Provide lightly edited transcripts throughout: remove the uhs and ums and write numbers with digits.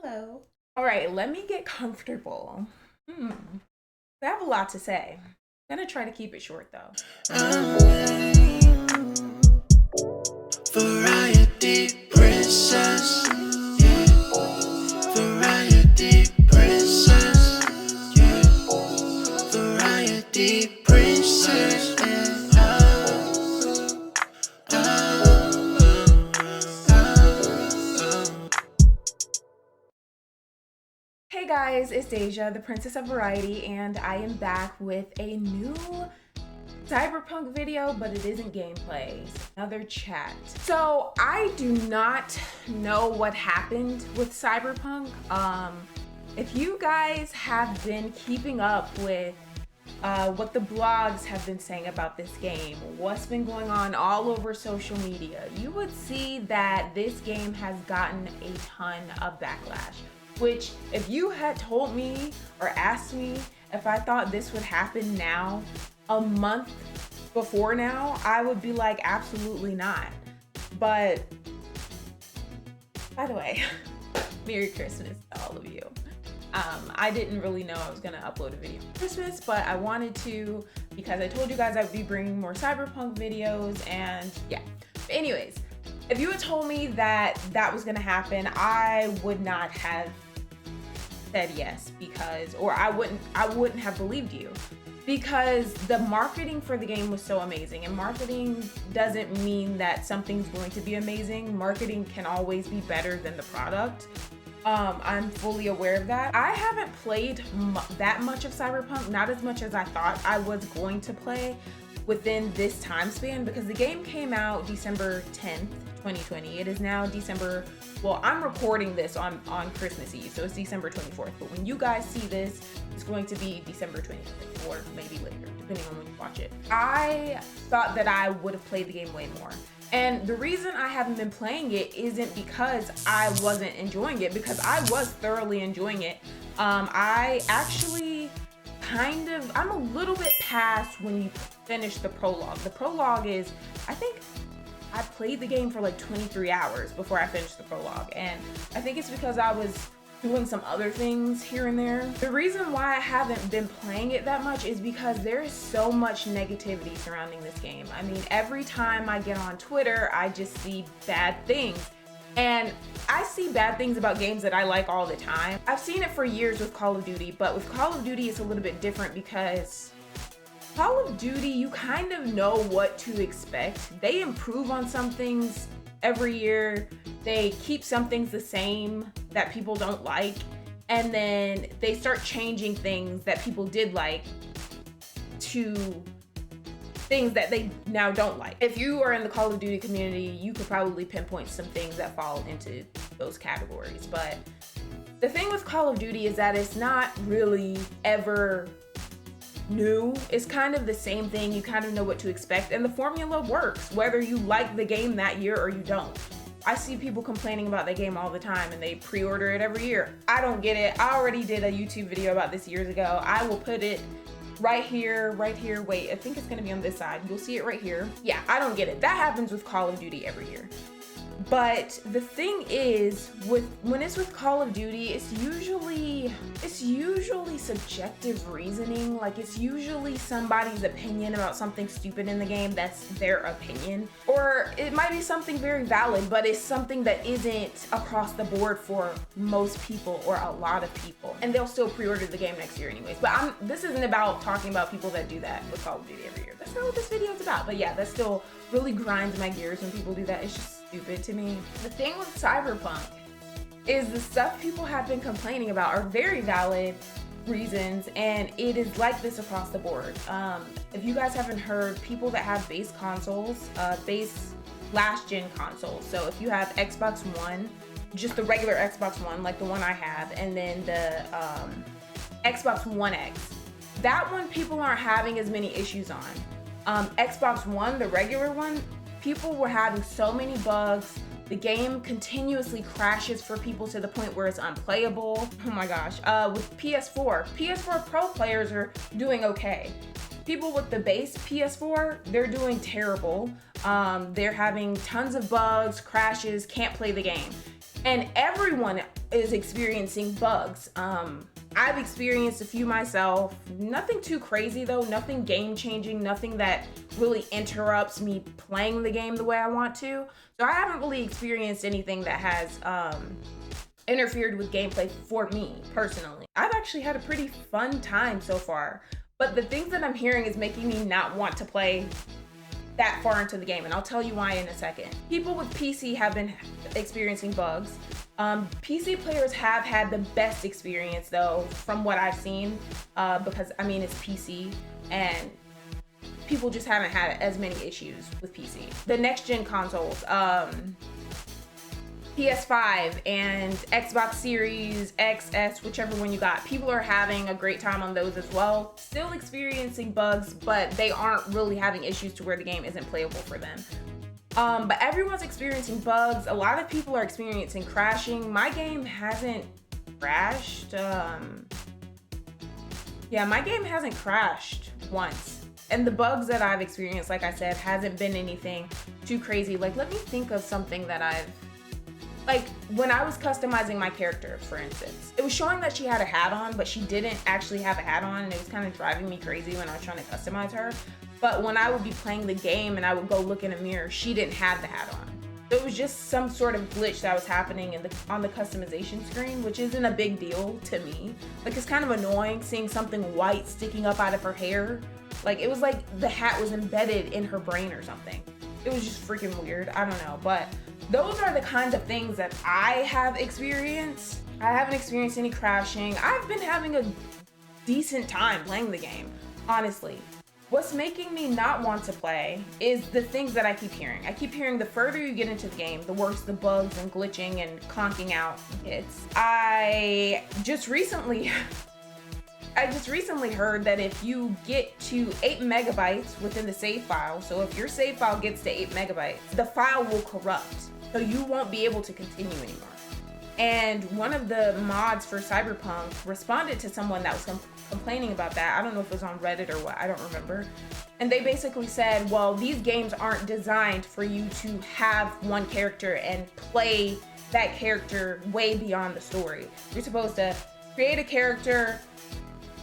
Hello. All right, let me get comfortable. I have a lot to say. I'm gonna try to keep it short though. Variety princess, yeah. Variety princess, yeah. Variety princess, Hey guys, it's Deja, the Princess of Variety, and I am back with a new Cyberpunk video, but it isn't gameplay, another chat. So I do not know what happened with Cyberpunk. If you guys have been keeping up with what the blogs have been saying about this game, what's been going on all over social media, you would see that this game has gotten a ton of backlash. Which, if you had told me or asked me if I thought this would happen now, a month before now, I would be like, absolutely not. But, by the way, Merry Christmas to all of you. I didn't really know I was gonna upload a video for Christmas, but I wanted to because I told you guys I would be bringing more Cyberpunk videos, and yeah. But anyways, if you had told me that that was gonna happen, I would not have said yes, because, or I wouldn't have believed you, because the marketing for the game was so amazing. And marketing doesn't mean that something's going to be amazing. Marketing can always be better than the product. I'm fully aware of that. I haven't played that much of Cyberpunk, not as much as I thought I was going to play within this time span, because the game came out December 10th, 2020. It is now December, well, I'm recording this on Christmas Eve, so it's December 24th, but when you guys see this, it's going to be December 25th, or maybe later, depending on when you watch it. I thought that I would have played the game way more. And the reason I haven't been playing it isn't because I wasn't enjoying it, because I was thoroughly enjoying it. I actually I'm a little bit past when you finish the prologue. The prologue is, I think I played the game for like 23 hours before I finished the prologue. And I think it's because I was doing some other things here and there. The reason why I haven't been playing it that much is because there is so much negativity surrounding this game. I mean, every time I get on Twitter, I just see bad things. And I see bad things about games that I like all the time. I've seen it for years with Call of Duty, but with Call of Duty, it's a little bit different because Call of Duty, you kind of know what to expect. They improve on some things every year. They keep some things the same that people don't like. And then they start changing things that people did like to things that they now don't like. If you are in the Call of Duty community, you could probably pinpoint some things that fall into those categories. But the thing with Call of Duty is that it's not really ever new. It's kind of the same thing. You kind of know what to expect, and the formula works whether you like the game that year or you don't. I see people complaining about the game all the time and they pre-order it every year. I don't get it. I already did a YouTube video about this years ago. I will put it right here. Wait, I think it's gonna be on this side. You'll see it right here. Yeah, I don't get it. That happens with Call of Duty every year. But the thing is, when it's with Call of Duty, it's usually subjective reasoning. Like, it's usually somebody's opinion about something stupid in the game. That's their opinion. Or it might be something very valid, but it's something that isn't across the board for most people or a lot of people. And they'll still pre-order the game next year anyways. But this isn't about talking about people that do that with Call of Duty every year. That's not what this video is about. But yeah, that still really grinds my gears when people do that. It's just stupid to me. The thing with Cyberpunk is the stuff people have been complaining about are very valid reasons, and it is like this across the board. If you guys haven't heard, people that have base consoles, base last-gen consoles, so if you have Xbox One, just the regular Xbox One, like the one I have, and then the Xbox One X, that one people aren't having as many issues on. Xbox One, the regular one, people were having so many bugs. The game continuously crashes for people to the point where it's unplayable. Oh my gosh. With PS4 Pro players are doing okay. People with the base PS4, they're doing terrible. They're having tons of bugs, crashes, can't play the game. And everyone is experiencing bugs. I've experienced a few myself, nothing too crazy though, nothing game changing, nothing that really interrupts me playing the game the way I want to. So I haven't really experienced anything that has interfered with gameplay for me personally. I've actually had a pretty fun time so far, but the things that I'm hearing is making me not want to play that far into the game, and I'll tell you why in a second. People with PC have been experiencing bugs. PC players have had the best experience though, from what I've seen, because I mean it's PC and people just haven't had as many issues with PC. The next gen consoles, PS5 and Xbox Series X, S, whichever one you got, people are having a great time on those as well. Still experiencing bugs, but they aren't really having issues to where the game isn't playable for them. But everyone's experiencing bugs. A lot of people are experiencing crashing. My game hasn't crashed. Yeah, my game hasn't crashed once. And the bugs that I've experienced, like I said, hasn't been anything too crazy. Like, let me think of something that like when I was customizing my character, for instance, it was showing that she had a hat on, but she didn't actually have a hat on, and it was kind of driving me crazy when I was trying to customize her. But when I would be playing the game and I would go look in a mirror, she didn't have the hat on. So it was just some sort of glitch that was happening on the customization screen, which isn't a big deal to me. Like, it's kind of annoying seeing something white sticking up out of her hair. Like, it was like the hat was embedded in her brain or something. It was just freaking weird. I don't know, but those are the kinds of things that I have experienced. I haven't experienced any crashing. I've been having a decent time playing the game, honestly. What's making me not want to play is the things that I keep hearing. I keep hearing the further you get into the game, the worse the bugs and glitching and conking out gets. I just recently heard that if you get to 8 megabytes within the save file, so if your save file gets to 8 megabytes, the file will corrupt. So you won't be able to continue anymore. And one of the mods for Cyberpunk responded to someone that was complaining about that. I don't know if it was on Reddit or what, I don't remember. And they basically said, well, these games aren't designed for you to have one character and play that character way beyond the story. You're supposed to create a character,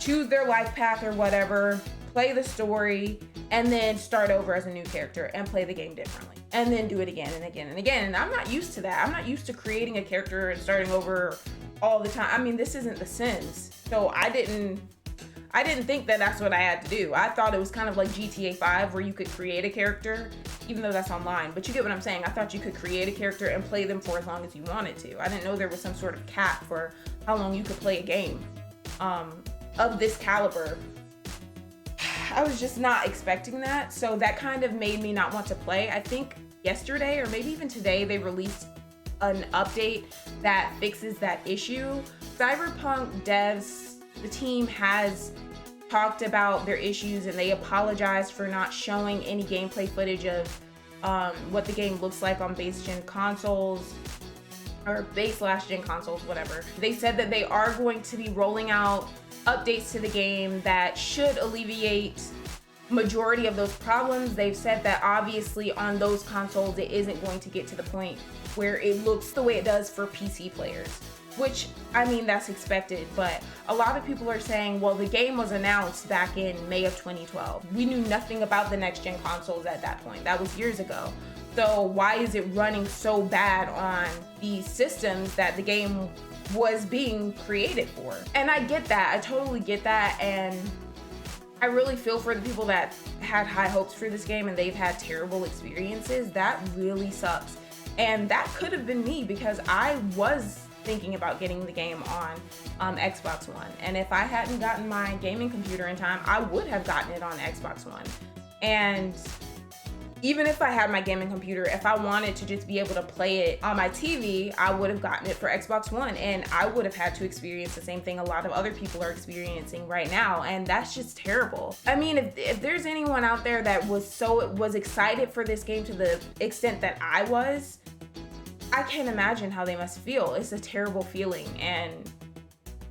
choose their life path or whatever, play the story, and then start over as a new character and play the game differently. And then do it again and again and again. And I'm not used to that. I'm not used to creating a character and starting over all the time. I mean, this isn't The Sims. So I didn't think that that's what I had to do. I thought it was kind of like GTA 5 where you could create a character, even though that's online. But you get what I'm saying. I thought you could create a character and play them for as long as you wanted to. I didn't know there was some sort of cap for how long you could play a game of this caliber. I was just not expecting that, so that kind of made me not want to play. I think yesterday or maybe even today they released an update that fixes that issue. Cyberpunk devs, the team has talked about their issues and they apologized for not showing any gameplay footage of what the game looks like on base-gen consoles or base/gen consoles, whatever. They said that they are going to be rolling out updates to the game that should alleviate majority of those problems. They've said that obviously on those consoles it isn't going to get to the point where it looks the way it does for PC players, which, I mean, that's expected. But a lot of people are saying, well, the game was announced back in May of 2012. We knew nothing about the next gen consoles at that point. That was years ago. So why is it running so bad on the systems that the game was being created for? And I get that. I totally get that. And I really feel for the people that had high hopes for this game and they've had terrible experiences. That really sucks. And that could have been me, because I was thinking about getting the game on Xbox One. And if I hadn't gotten my gaming computer in time, I would have gotten it on Xbox One. And even if I had my gaming computer, if I wanted to just be able to play it on my TV, I would have gotten it for Xbox One, and I would have had to experience the same thing a lot of other people are experiencing right now, and that's just terrible. I mean, if there's anyone out there that was excited for this game to the extent that I was, I can't imagine how they must feel. It's a terrible feeling, and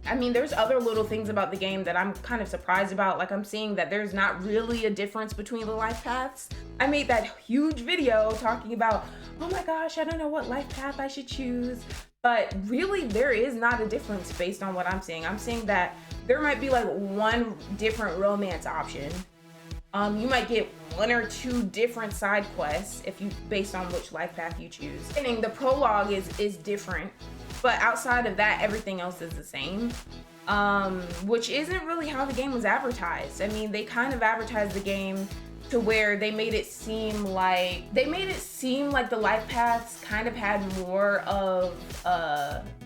I mean, there's other little things about the game that I'm kind of surprised about. Like, I'm seeing that there's not really a difference between the life paths. I made that huge video talking about, oh my gosh, I don't know what life path I should choose. But really, there is not a difference based on what I'm seeing. I'm seeing that there might be like one different romance option. You might get one or two different side quests if you based on which life path you choose. And the prologue is different. But outside of that, everything else is the same, which isn't really how the game was advertised. I mean, they kind of advertised the game to where they made it seem like the life paths kind of had more of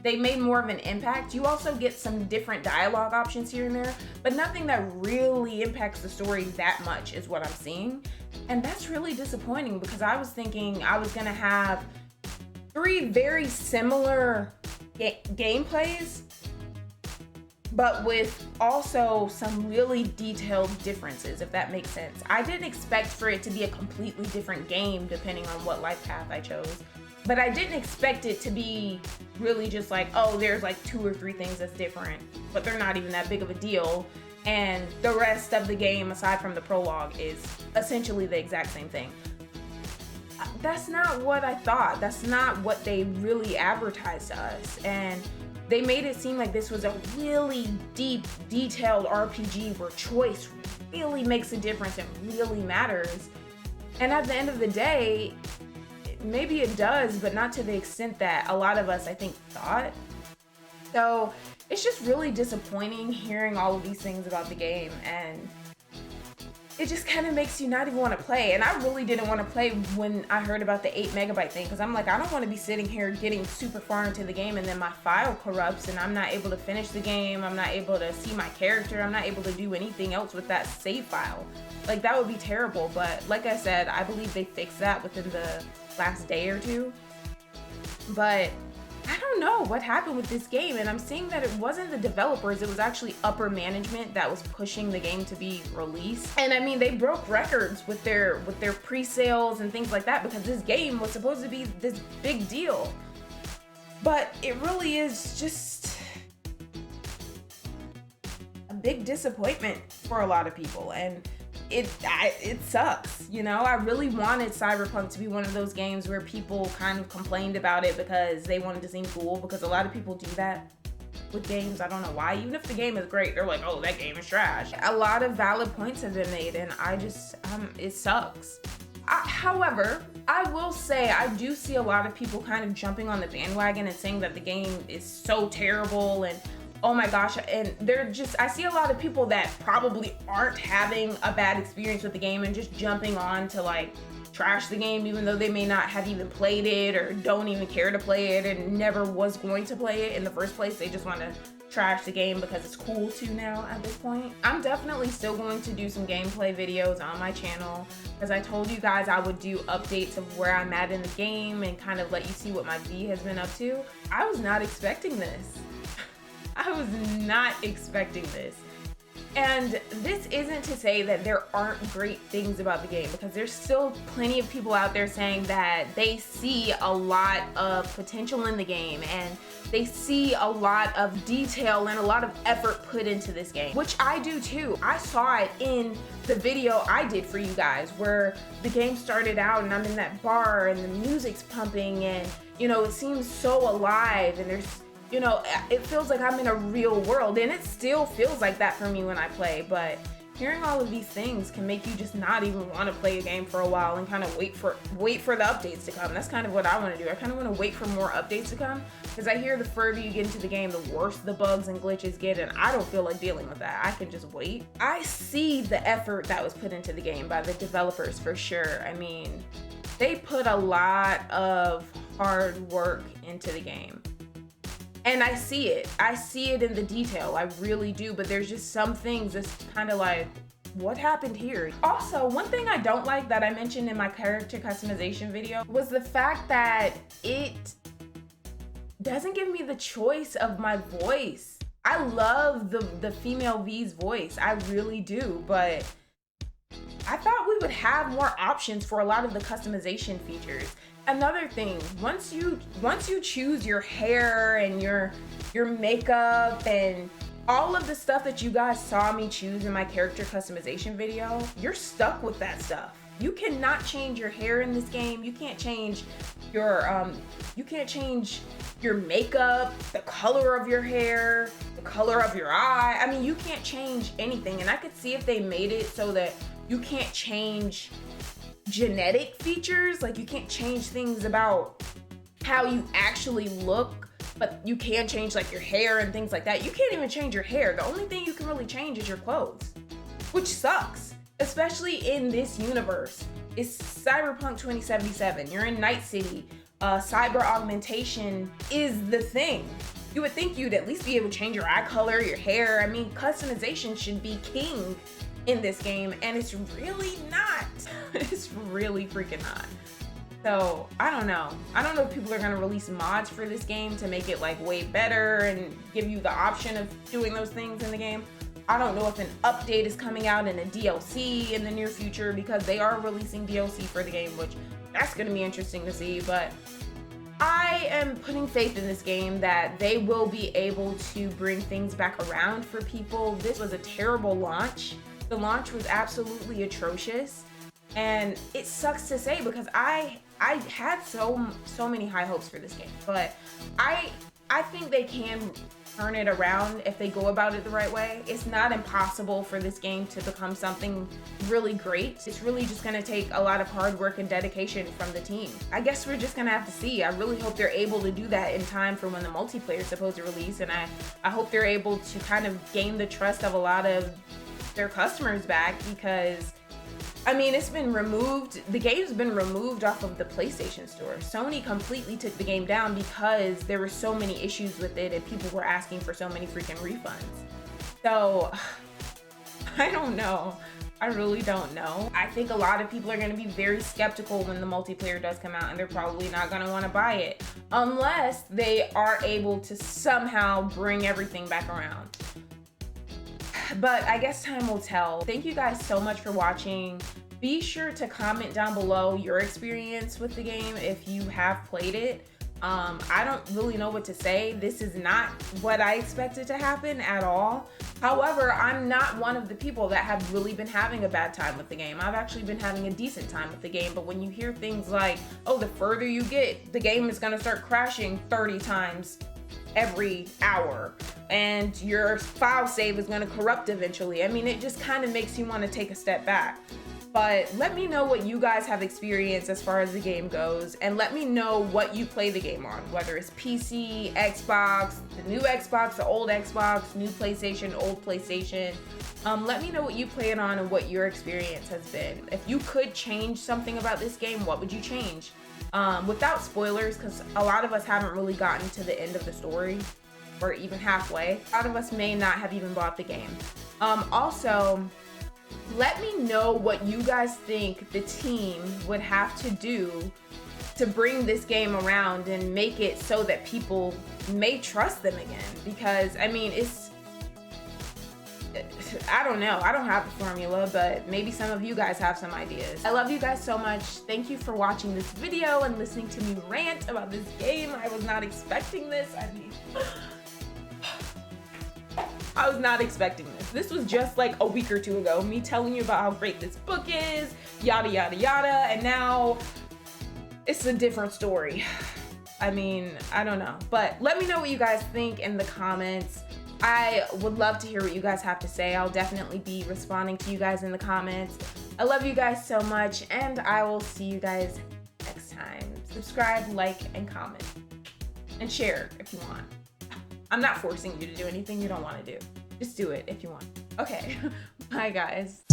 they made more of an impact. You also get some different dialogue options here and there, but nothing that really impacts the story that much is what I'm seeing. And that's really disappointing because I was thinking I was gonna have 3 very similar gameplays, but with also some really detailed differences, if that makes sense. I didn't expect for it to be a completely different game depending on what life path I chose, but I didn't expect it to be really just like, oh, there's like 2 or 3 things that's different, but they're not even that big of a deal. And the rest of the game, aside from the prologue, is essentially the exact same thing. That's not what I thought. That's not what they really advertised to us. And they made it seem like this was a really deep, detailed RPG where choice really makes a difference and really matters. And at the end of the day, maybe it does, but not to the extent that a lot of us, I think, thought. So it's just really disappointing hearing all of these things about the game, and it just kind of makes you not even want to play. And I really didn't want to play when I heard about the 8 megabyte thing, because I'm like, I don't want to be sitting here getting super far into the game and then my file corrupts and I'm not able to finish the game, I'm not able to see my character, I'm not able to do anything else with that save file. Like, that would be terrible. But like I said, I believe they fixed that within the last day or 2. But I don't know what happened with this game, and I'm seeing that it wasn't the developers, it was actually upper management that was pushing the game to be released. And I mean, they broke records with their pre-sales and things like that, because this game was supposed to be this big deal. But it really is just a big disappointment for a lot of people, and it sucks, you know? I really wanted Cyberpunk to be one of those games where people kind of complained about it because they wanted to seem cool, because a lot of people do that with games. I don't know why. Even if the game is great, they're like, oh, that game is trash. A lot of valid points have been made, and I just, it sucks. However, I will say I do see a lot of people kind of jumping on the bandwagon and saying that the game is so terrible and oh my gosh, and I see a lot of people that probably aren't having a bad experience with the game and just jumping on to like trash the game, even though they may not have even played it or don't even care to play it and never was going to play it in the first place. They just want to trash the game because it's cool to now at this point. I'm definitely still going to do some gameplay videos on my channel, because I told you guys I would do updates of where I'm at in the game and kind of let you see what my V has been up to. I was not expecting this. I was not expecting this. And this isn't to say that there aren't great things about the game, because there's still plenty of people out there saying that they see a lot of potential in the game and they see a lot of detail and a lot of effort put into this game, which I do too. I saw it in the video I did for you guys, where the game started out and I'm in that bar and the music's pumping and, you know, it seems so alive and there's, you know, it feels like I'm in a real world, and it still feels like that for me when I play. But hearing all of these things can make you just not even want to play a game for a while and kind of wait for the updates to come. That's kind of what I want to do. I kind of want to wait for more updates to come, because I hear the further you get into the game, the worse the bugs and glitches get, and I don't feel like dealing with that. I can just wait. I see the effort that was put into the game by the developers for sure. I mean, they put a lot of hard work into the game. And I see it. I see it in the detail. I really do. But there's just some things that's kind of like, what happened here? Also, one thing I don't like that I mentioned in my character customization video was the fact that it doesn't give me the choice of my voice. I love the female V's voice. I really do. But I thought we would have more options for a lot of the customization features. Another thing, once you choose your hair and your makeup and all of the stuff that you guys saw me choose in my character customization video, you're stuck with that stuff. You cannot change your hair in this game. You can't change your makeup, the color of your hair, the color of your eye. I mean, you can't change anything. And I could see if they made it so that you can't change genetic features, like you can't change things about how you actually look, but you can change like your hair and things like that. You can't even change your hair. The only thing you can really change is your clothes, which sucks, especially in this universe. It's Cyberpunk 2077. You're in Night City. Cyber augmentation is the thing. You would think you'd at least be able to change your eye color, your hair. I mean, customization should be king in this game, and it's really not. It's really freaking not. So I don't know if people are going to release mods for this game to make it like way better and give you the option of doing those things in the game. I don't know if an update is coming out in a DLC in the near future, because they are releasing DLC for the game, which that's going to be interesting to see. But I am putting faith in this game that they will be able to bring things back around for people. This was a terrible launch. The launch was absolutely atrocious, and it sucks to say because I had so many high hopes for this game, but I think they can turn it around if they go about it the right way. It's not impossible for this game to become something really great. It's really just gonna take a lot of hard work and dedication from the team. I guess we're just gonna have to see. I really hope they're able to do that in time for when the multiplayer is supposed to release, and I hope they're able to kind of gain the trust of a lot of their customers back, because I mean, it's been removed. The game's been removed off of the PlayStation Store. Sony completely took the game down because there were so many issues with it and people were asking for so many freaking refunds. So I don't know. I really don't know. I think a lot of people are going to be very skeptical when the multiplayer does come out, and they're probably not going to want to buy it unless they are able to somehow bring everything back around. But I guess time will tell. Thank you guys so much for watching. Be sure to comment down below your experience with the game if you have played it. I don't really know what to say. This is not what I expected to happen at all. However, I'm not one of the people that have really been having a bad time with the game. I've actually been having a decent time with the game, but when you hear things like, oh, the further you get, the game is gonna start crashing 30 times every hour, and your file save is going to corrupt eventually. I mean, it just kind of makes you want to take a step back. But let me know what you guys have experienced as far as the game goes, and let me know what you play the game on, whether it's PC, Xbox, the new Xbox, the old Xbox, new PlayStation, old PlayStation. Let me know what you play it on and what your experience has been. If you could change something about this game, what would you change? Without spoilers, because a lot of us haven't really gotten to the end of the story or even halfway. A lot of us may not have even bought the game. Also, let me know what you guys think the team would have to do to bring this game around and make it so that people may trust them again, because I mean, I don't know. I don't have the formula, but maybe some of you guys have some ideas. I love you guys so much. Thank you for watching this video and listening to me rant about this game. I was not expecting this. I mean, I was not expecting this. This was just like a week or two ago, me telling you about how great this book is, yada, yada, yada, and now it's a different story. I mean, I don't know, but let me know what you guys think in the comments. I would love to hear what you guys have to say. I'll definitely be responding to you guys in the comments. I love you guys so much, and I will see you guys next time. Subscribe, like, and comment. And share if you want. I'm not forcing you to do anything you don't want to do. Just do it if you want. Okay, bye guys.